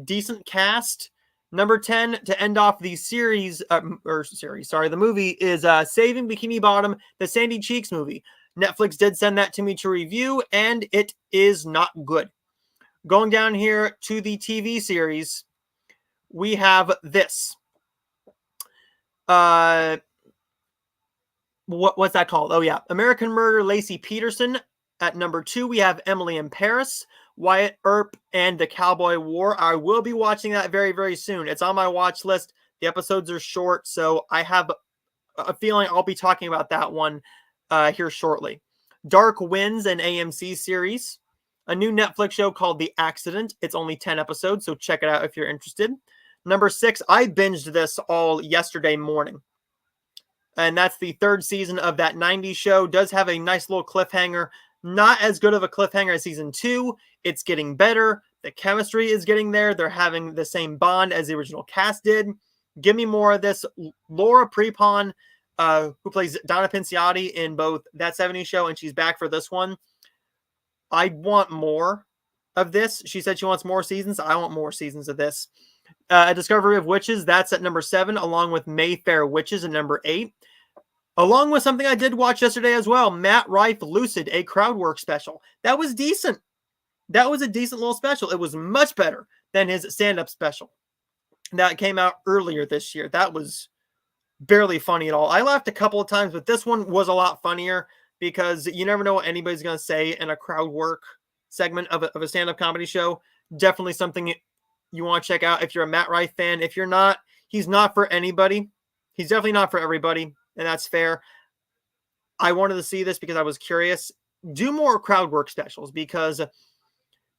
decent cast. Number 10 to end off the the movie is Saving Bikini Bottom, the Sandy Cheeks movie. Netflix did send that to me to review, and it is not good. Going down here to the TV series, we have this. What's that called? Oh, yeah. American Murder, Lacey Peterson. At number 2, we have Emily in Paris, Wyatt Earp, and The Cowboy War. I will be watching that very, very soon. It's on my watch list. The episodes are short, so I have a feeling I'll be talking about that one here shortly. Dark Winds, an AMC series. A new Netflix show called The Accident. It's only 10 episodes, so check it out if you're interested. Number 6, I binged this all yesterday morning. And that's the 3rd season of that 90s show. Does have a nice little cliffhanger. Not as good of a cliffhanger as season 2. It's getting better. The chemistry is getting there. They're having the same bond as the original cast did. Give me more of this. Laura Prepon, who plays Donna Pinciotti in both That 70s Show, and she's back for this one. I want more of this. She said she wants more seasons. I want more seasons of this. A Discovery of Witches, that's at number 7, along with Mayfair Witches at number 8. Along with something I did watch yesterday as well, Matt Rife Lucid, a crowd work special. That was decent. That was a decent little special. It was much better than his stand-up special that came out earlier this year. That was barely funny at all. I laughed a couple of times, but this one was a lot funnier because you never know what anybody's going to say in a crowd work segment of a stand-up comedy show. Definitely something you want to check out if you're a Matt Rife fan. If you're not, he's not for anybody. He's definitely not for everybody. And that's fair. I wanted to see this because I was curious. Do more crowd work specials because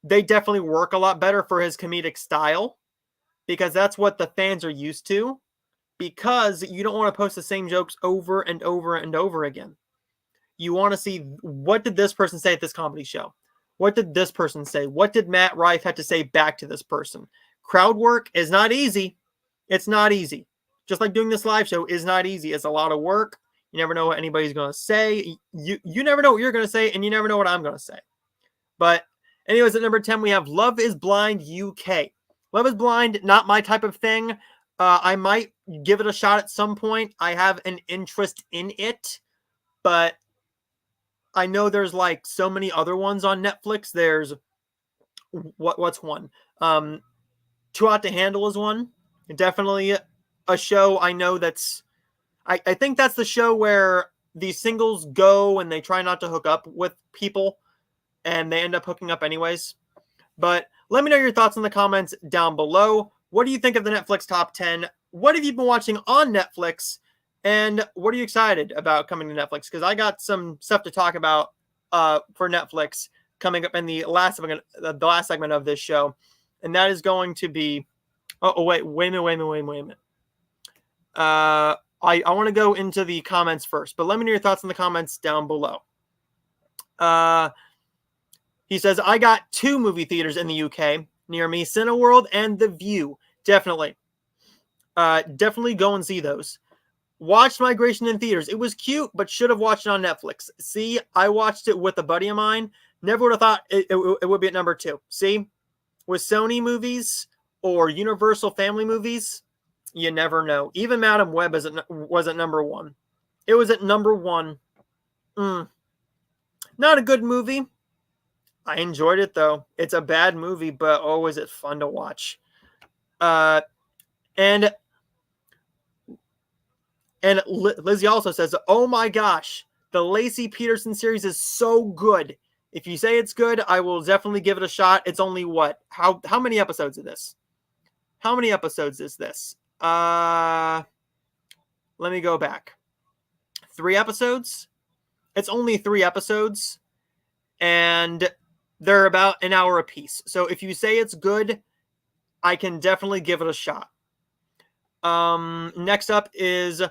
they definitely work a lot better for his comedic style because that's what the fans are used to because you don't want to post the same jokes over and over and over again. You want to see what did this person say at this comedy show? What did this person say? What did Matt Rife have to say back to this person? Crowd work is not easy. It's not easy. Just like doing this live show is not easy. It's a lot of work. You never know what anybody's going to say. You never know what you're going to say, and you never know what I'm going to say. But anyways, at number 10, we have Love is Blind UK. Love is Blind, not my type of thing. I might give it a shot at some point. I have an interest in it, but I know there's like so many other ones on Netflix. There's what's one? Too Hot to Handle is one. Definitely a show I know that's I think that's the show where these singles go and they try not to hook up with people and they end up hooking up anyways. But let me know your thoughts in the comments down below. What do you think of the Netflix top 10? What have you been watching on Netflix? And what are you excited about coming to Netflix? Because I got some stuff to talk about for Netflix coming up in the last segment of this show. And that is going to be wait a minute. I want to go into the comments first, but let me know your thoughts in the comments down below. He says, I got 2 movie theaters in the UK near me, Cineworld and The View. Definitely. Definitely go and see those. Watched Migration in theaters. It was cute, but should have watched it on Netflix. See, I watched it with a buddy of mine. Never would have thought it would be at number 2. See, with Sony movies or Universal family movies, you never know. Even Madam Web was at number 1. It was at number 1. Not a good movie. I enjoyed it, though. It's a bad movie, but oh, is it fun to watch. And Lizzie also says, oh my gosh, the Lacey Peterson series is so good. If you say it's good, I will definitely give it a shot. It's only what? How many episodes of this? How many episodes is this? Let me go back. 3 episodes? It's only 3 episodes. And they're about an hour apiece. So if you say it's good, I can definitely give it a shot. Next up is,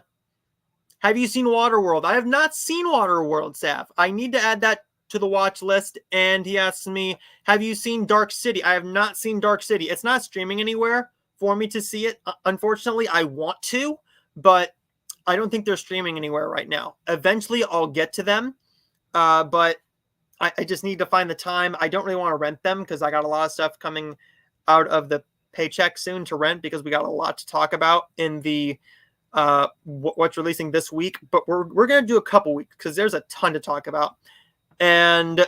have you seen Waterworld? I have not seen Waterworld, Sav. I need to add that to the watch list. And he asks me, have you seen Dark City? I have not seen Dark City. It's not streaming anywhere for me to see it. Unfortunately, I want to, but I don't think they're streaming anywhere right now. Eventually, I'll get to them, but I just need to find the time. I don't really want to rent them because I got a lot of stuff coming out of the paycheck soon to rent because we got a lot to talk about in the what's releasing this week. But we're going to do a couple weeks because there's a ton to talk about. And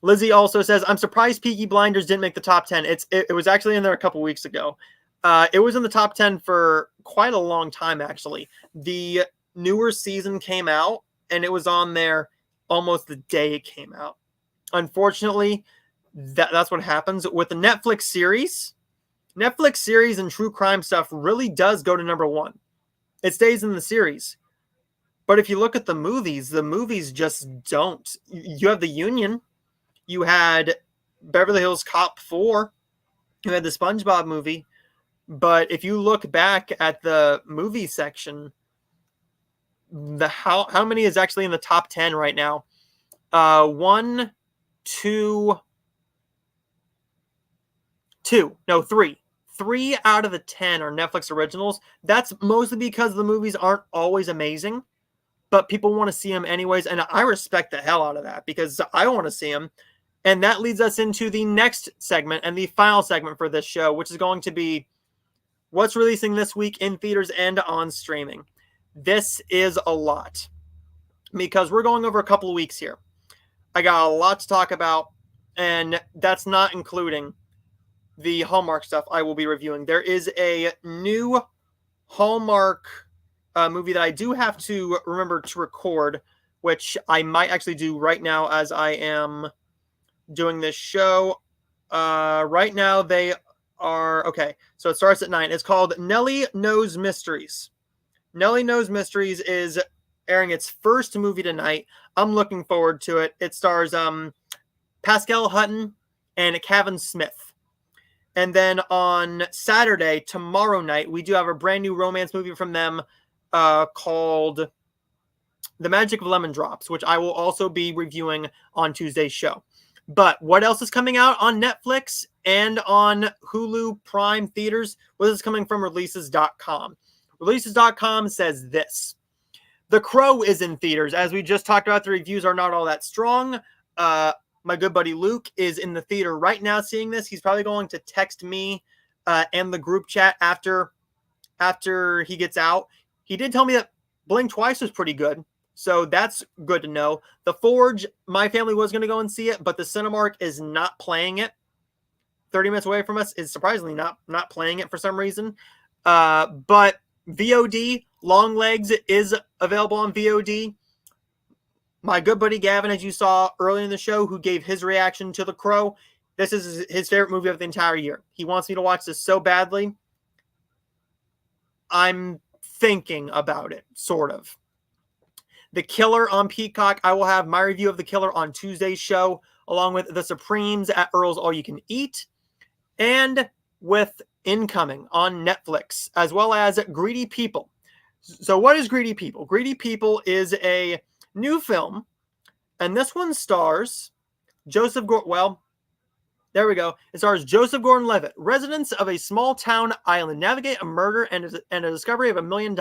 Lizzie also says, I'm surprised Peaky Blinders didn't make the top 10. It was actually in there a couple weeks ago. It was in the top 10 for quite a long time, actually. The newer season came out, and it was on there almost the day it came out. Unfortunately, that's what happens. With the Netflix series and true crime stuff really does go to number one. It stays in the series. But if you look at the movies just don't. You have The Union. You had Beverly Hills Cop 4. You had the SpongeBob movie. But if you look back at the movie section, how many is actually in the top 10 right now? 1, 2, 3. 3 out of the 10 are Netflix originals. That's mostly because the movies aren't always amazing, but people want to see them anyways, and I respect the hell out of that because I want to see them. And that leads us into the next segment and the final segment for this show, which is going to be what's releasing this week in theaters and on streaming. This is a lot because we're going over a couple of weeks here. I got a lot to talk about, and that's not including the Hallmark stuff I will be reviewing. There is a new Hallmark movie that I do have to remember to record, which I might actually do right now as I am doing this show. Right now they are, okay, so it starts at 9. It's called Nellie Knows Mysteries. Nellie Knows Mysteries is airing its first movie tonight. I'm looking forward to it. It stars Pascal Hutton and Kevin Smith. And then on Saturday, tomorrow night, we do have a brand new romance movie from them called The Magic of Lemon Drops, which I will also be reviewing on Tuesday's show. But what else is coming out on Netflix and on Hulu Prime theaters? Well, this is coming from Releases.com. Releases.com says this. The Crow is in theaters. As we just talked about, the reviews are not all that strong. My good buddy Luke is in the theater right now seeing this. He's probably going to text me and the group chat after he gets out. He did tell me that Blink Twice was pretty good, so that's good to know. The Forge, my family was going to go and see it, but the Cinemark is not playing it. 30 minutes away from us is surprisingly not playing it for some reason. But VOD, Longlegs is available on VOD. My good buddy Gavin, as you saw earlier in the show, who gave his reaction to The Crow, this is his favorite movie of the entire year. He wants me to watch this so badly. I'm thinking about it, sort of. The Killer on Peacock, I will have my review of The Killer on Tuesday's show, along with The Supremes at Earl's All You Can Eat, and with Incoming on Netflix, as well as Greedy People. So what is Greedy People? Greedy People is a new film, and this one stars Joseph Gordon. Well, there we go. It stars Joseph Gordon-Levitt. Residents of a small town island navigate a murder and a discovery of $1 million.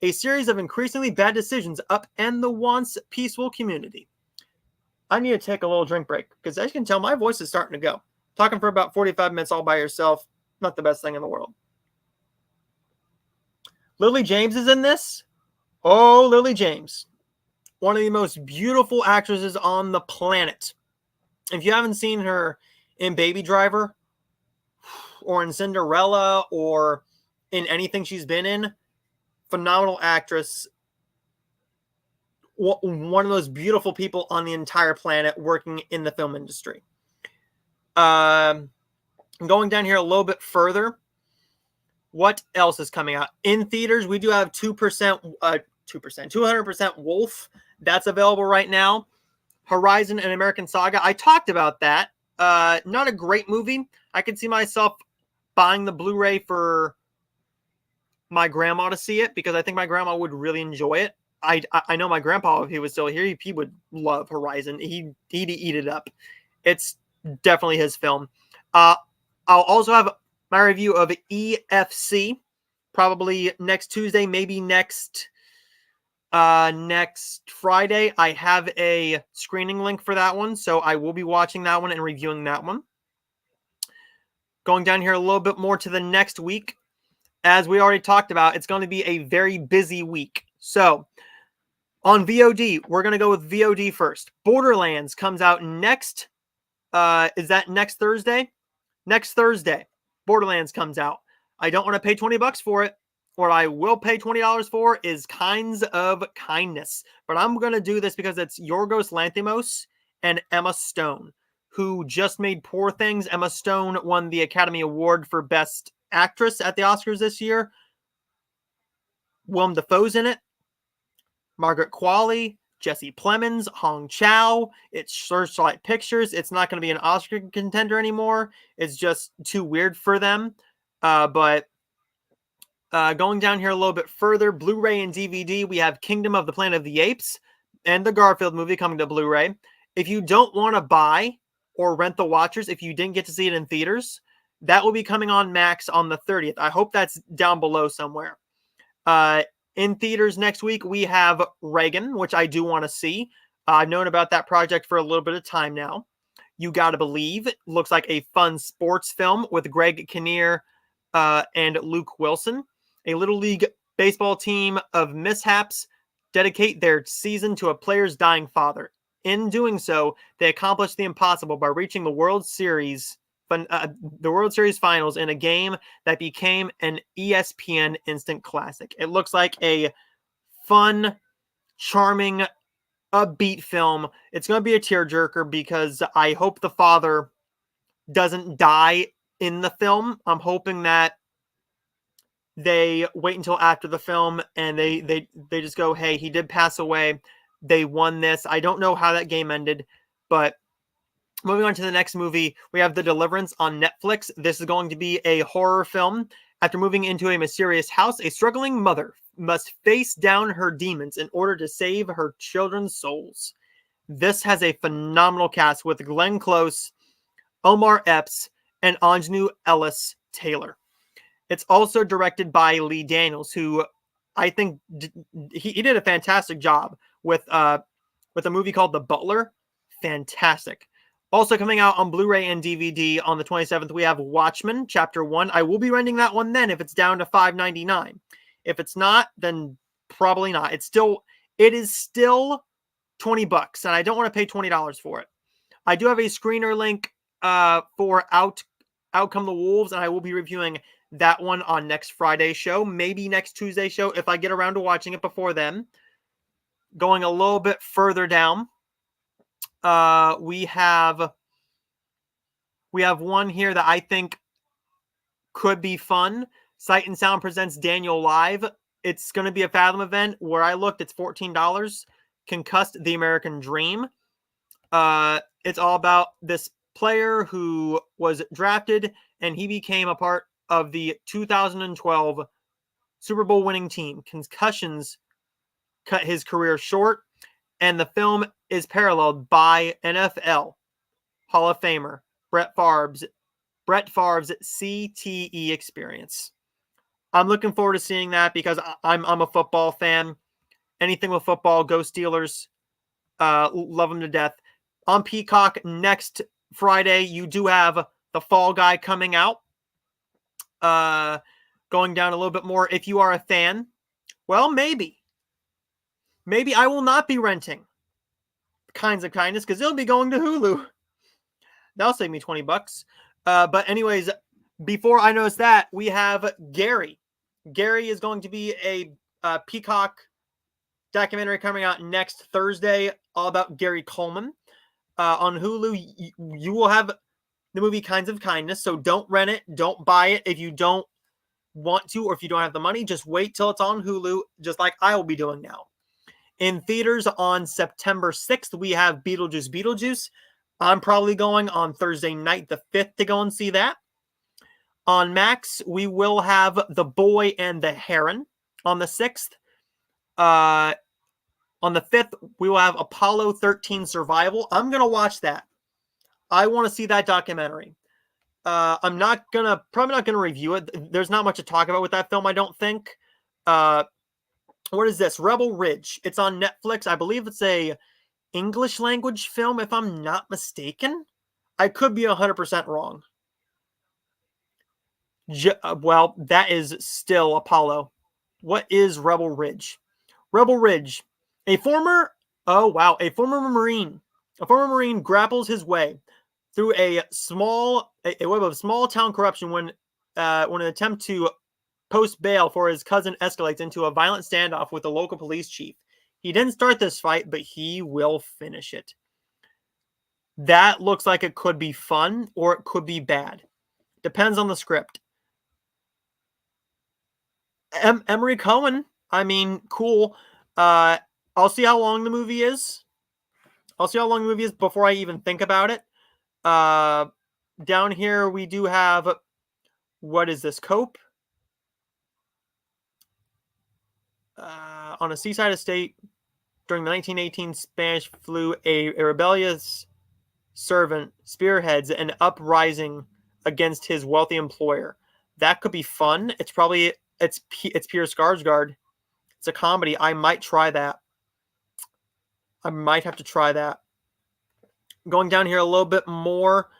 A series of increasingly bad decisions upend the once peaceful community. I need to take a little drink break because as you can tell, my voice is starting to go. Talking for about 45 minutes all by yourself, not the best thing in the world. Lily James is in this. Oh, Lily James. One of the most beautiful actresses on the planet. If you haven't seen her in Baby Driver or in Cinderella or in anything she's been in, phenomenal actress. One of those beautiful people on the entire planet working in the film industry. Going down here a little bit further. What else is coming out? In theaters, we do have 200% Wolf. That's available right now. Horizon and American Saga. I talked about that. Not a great movie. I could see myself buying the Blu-ray for my grandma to see it because I think my grandma would really enjoy it. I know my grandpa, if he was still here, he would love Horizon. He'd eat it up. It's definitely his film. I'll also have my review of EFC probably next Tuesday, maybe next Friday. I have a screening link for that one, so I will be watching that one and reviewing that one. Going down here a little bit more to the next week, as we already talked about, it's going to be a very busy week. So on VOD, we're going to go with VOD first. Borderlands comes out next. Is that next Thursday? Next Thursday, Borderlands comes out. I don't want to pay $20 for it. What I will pay $20 for is Kinds of Kindness. But I'm going to do this because it's Yorgos Lanthimos and Emma Stone, who just made Poor Things. Emma Stone won the Academy Award for Best Actress at the Oscars this year. Willem Dafoe's in it. Margaret Qualley, Jesse Plemons, Hong Chow. It's Searchlight Pictures. It's not going to be an Oscar contender anymore. It's just too weird for them. But going down here a little bit further, Blu-ray and DVD, we have Kingdom of the Planet of the Apes and the Garfield movie coming to Blu-ray. If you don't want to buy or rent the Watchers, if you didn't get to see it in theaters, that will be coming on Max on the 30th. I hope that's down below somewhere. In theaters next week, we have Reagan, which I do want to see. I've known about that project for a little bit of time now. You Gotta Believe looks like a fun sports film with Greg Kinnear and Luke Wilson. A Little League baseball team of mishaps dedicate their season to a player's dying father. In doing so, they accomplish the impossible by reaching the World Series finals in a game that became an ESPN instant classic. It looks like a fun, charming, upbeat film. It's going to be a tearjerker because I hope the father doesn't die in the film. I'm hoping that they wait until after the film and they just go, hey, he did pass away. They won this. I don't know how that game ended, but moving on to the next movie, we have The Deliverance on Netflix. This is going to be a horror film. After moving into a mysterious house, a struggling mother must face down her demons in order to save her children's souls. This has a phenomenal cast with Glenn Close, Omar Epps, and Anjanu Ellis Taylor. It's also directed by Lee Daniels, who I think he did a fantastic job with a movie called The Butler. Fantastic. Also coming out on Blu-ray and DVD on the 27th, we have Watchmen, Chapter 1. I will be renting that one then if it's down to $5.99. If it's not, then probably not. It is still $20, and I don't want to pay $20 for it. I do have a screener link for Out Come the Wolves, and I will be reviewing that one on next Friday's show, maybe next Tuesday's show if I get around to watching it before then. Going a little bit further down, we have one here that I think could be fun. Sight and Sound presents Daniel Live. It's going to be a Fathom event. Where I looked, it's $14. Concussed: The American Dream. It's all about this player who was drafted, and he became a part of the 2012 Super Bowl winning team. Concussions cut his career short, and the film is paralleled by NFL Hall of Famer Brett Favre's CTE experience. I'm looking forward to seeing that because I'm a football fan. Anything with football, go Steelers. Love them to death. On Peacock next Friday, you do have The Fall Guy coming out. Going down a little bit more. If you are a fan, well, maybe I will not be renting Kinds of Kindness because it'll be going to Hulu. That'll save me $20. But anyways, before I notice that, we have Gary. Gary is going to be a Peacock documentary coming out next Thursday, all about Gary Coleman. On Hulu, you will have the movie Kinds of Kindness, so don't rent it, don't buy it if you don't want to, or if you don't have the money, just wait till it's on Hulu, just like I will be doing now. In theaters on September 6th, we have Beetlejuice. I'm probably going on Thursday night, the 5th, to go and see that. On Max, we will have The Boy and the Heron on the 6th. On the 5th, we will have Apollo 13 Survival. I'm going to watch that. I want to see that documentary. I'm probably not going to review it. There's not much to talk about with that film, I don't think. What is this? Rebel Ridge. It's on Netflix. I believe it's a English language film, if I'm not mistaken. I could be 100% wrong. Well, that is still Apollo. What is Rebel Ridge? Rebel Ridge. A former Marine. A former Marine grapples his way through a web of small town corruption when an attempt to post bail for his cousin escalates into a violent standoff with the local police chief. He didn't start this fight, but he will finish it. That looks like it could be fun or it could be bad. Depends on the script. Emery Cohen, I mean, cool. I'll see how long the movie is. Before I even think about it. Down here we do have, what is this, Cope? On a seaside estate during the 1918 Spanish flu, a rebellious servant spearheads an uprising against his wealthy employer. That could be fun. It's Pierre Skarsgård. It's a comedy. I might try that. I might have to try that. Going down here a little bit more,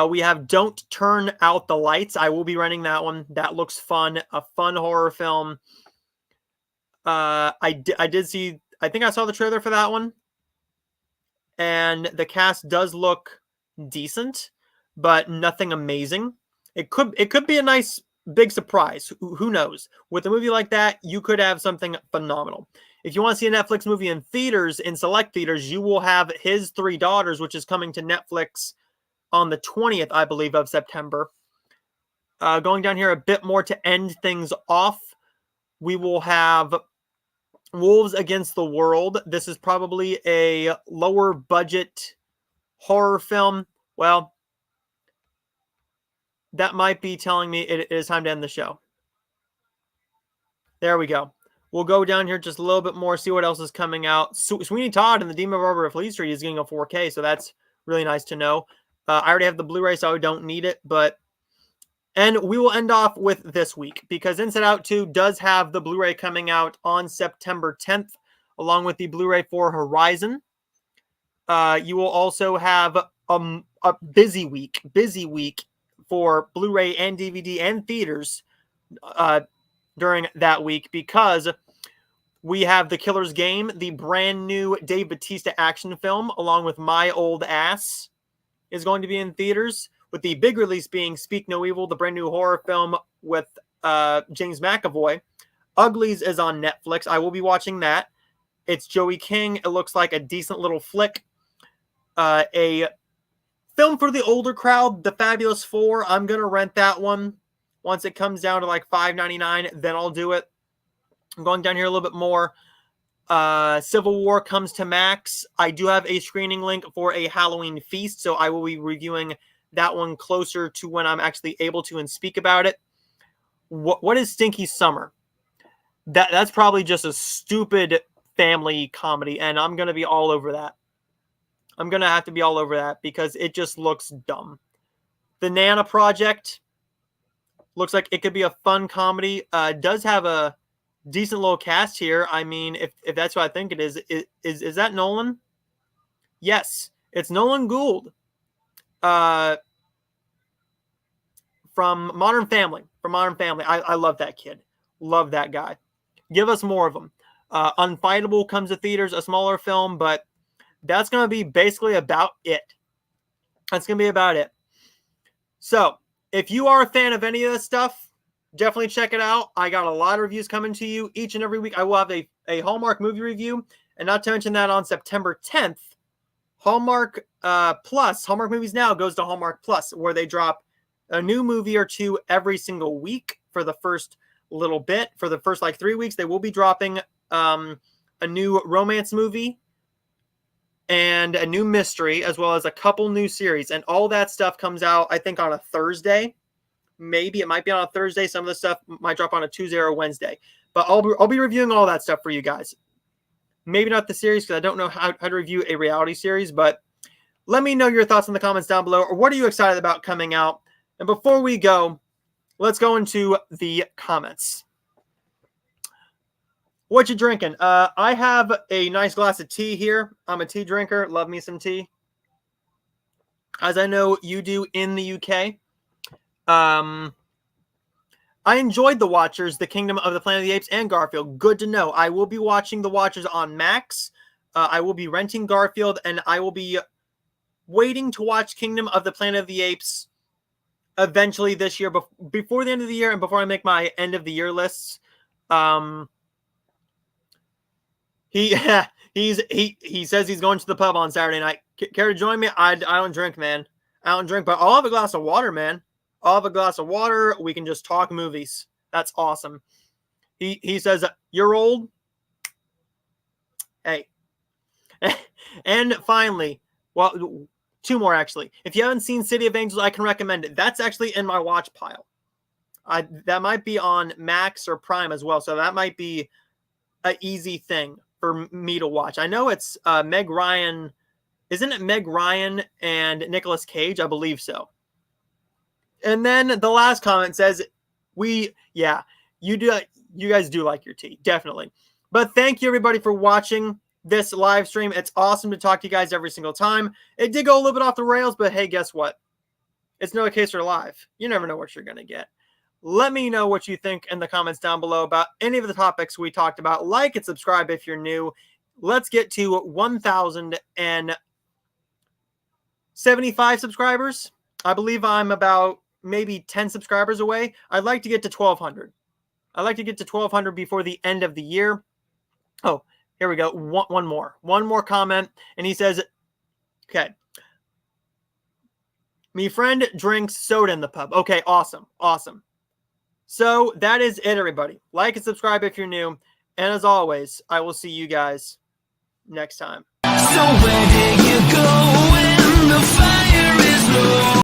we have Don't Turn Out the Lights. I will be renting that one. That looks fun. A fun horror film. I did see, I think I saw the trailer for that one. And the cast does look decent, but nothing amazing. It could be a nice big surprise. Who knows? With a movie like that, you could have something phenomenal. If you want to see a Netflix movie in theaters, in select theaters, you will have His Three Daughters, which is coming to Netflix on the 20th, I believe, of September. Going down here a bit more to end things off, we will have Wolves Against the World. This is probably a lower budget horror film. Well, that might be telling me it is time to end the show. There we go. We'll go down here just a little bit more, see what else is coming out. Sweeney Todd and the Demon Barber of Fleet Street is getting a 4K, so that's really nice to know. I already have the Blu-ray, so I don't need it. And we will end off with this week, because Inside Out 2 does have the Blu-ray coming out on September 10th, along with the Blu-ray for Horizon. You will also have a busy week for Blu-ray and DVD and theaters during that week, because we have The Killer's Game, the brand new Dave Bautista action film, along with My Old Ass, is going to be in theaters, with the big release being Speak No Evil, the brand new horror film with James McAvoy. Uglies is on Netflix. I will be watching that. It's Joey King. It looks like a decent little flick. A film for the older crowd, The Fabulous Four. I'm going to rent that one. Once it comes down to like $5.99, then I'll do it. I'm going down here a little bit more. Civil War comes to Max. I do have a screening link for a Halloween Feast, so I will be reviewing that one closer to when I'm actually able to and speak about it. What is Stinky Summer? That's probably just a stupid family comedy, and I'm going to be all over that. I'm going to have to be all over that because it just looks dumb. The Nana Project looks like it could be a fun comedy. Does have a decent little cast here. I mean, if that's what I think it is that Nolan? Yes, it's Nolan Gould. From Modern Family. I love that kid. Love that guy. Give us more of them. Unfightable comes to theaters, a smaller film, but that's going to be basically about it. That's going to be about it. So, if you are a fan of any of this stuff, definitely check it out. I got a lot of reviews coming to you. Each and every week I will have a Hallmark movie review. And not to mention that on September 10th, Hallmark Plus, Hallmark Movies Now goes to Hallmark Plus, where they drop a new movie or two every single week for the first little bit. For the first 3 weeks, they will be dropping a new romance movie and a new mystery, as well as a couple new series. And all that stuff comes out, I think, on a Thursday. Maybe it might be on a Thursday. Some of the stuff might drop on a Tuesday or a Wednesday. But I'll be reviewing all that stuff for you guys. Maybe not the series because I don't know how to review a reality series. But let me know your thoughts in the comments down below. Or what are you excited about coming out? And before we go, let's go into the comments. What you drinking? I have a nice glass of tea here. I'm a tea drinker. Love me some tea. As I know you do in the UK. I enjoyed The Watchers, The Kingdom of the Planet of the Apes, and Garfield. Good to know. I will be watching The Watchers on Max. I will be renting Garfield, and I will be waiting to watch Kingdom of the Planet of the Apes eventually this year, before the end of the year and before I make my end of the year lists. He says he's going to the pub on Saturday night. Care to join me? I don't drink, man. I don't drink, but I'll have a glass of water, man. I'll have a glass of water. We can just talk movies. That's awesome. He says, you're old. Hey. And finally, well, two more actually. If you haven't seen City of Angels, I can recommend it. That's actually in my watch pile. That might be on Max or Prime as well. So that might be an easy thing for me to watch. I know it's Meg Ryan. Isn't it Meg Ryan and Nicolas Cage? I believe so. And then the last comment says, you guys do like your tea, definitely. But thank you everybody for watching this live stream. It's awesome to talk to you guys every single time. It did go a little bit off the rails, but hey, guess what? It's Noah Kaser Live. You never know what you're going to get. Let me know what you think in the comments down below about any of the topics we talked about. Like and subscribe if you're new. Let's get to 1,075 subscribers. I believe I'm about maybe 10 subscribers away. I'd like to get to 1,200. I'd like to get to 1,200 before the end of the year. Oh, here we go. One more comment. And he says, okay. Me friend drinks soda in the pub. Okay, awesome. Awesome. So that is it, everybody. Like and subscribe if you're new. And as always, I will see you guys next time. So where do you go when the fire is low?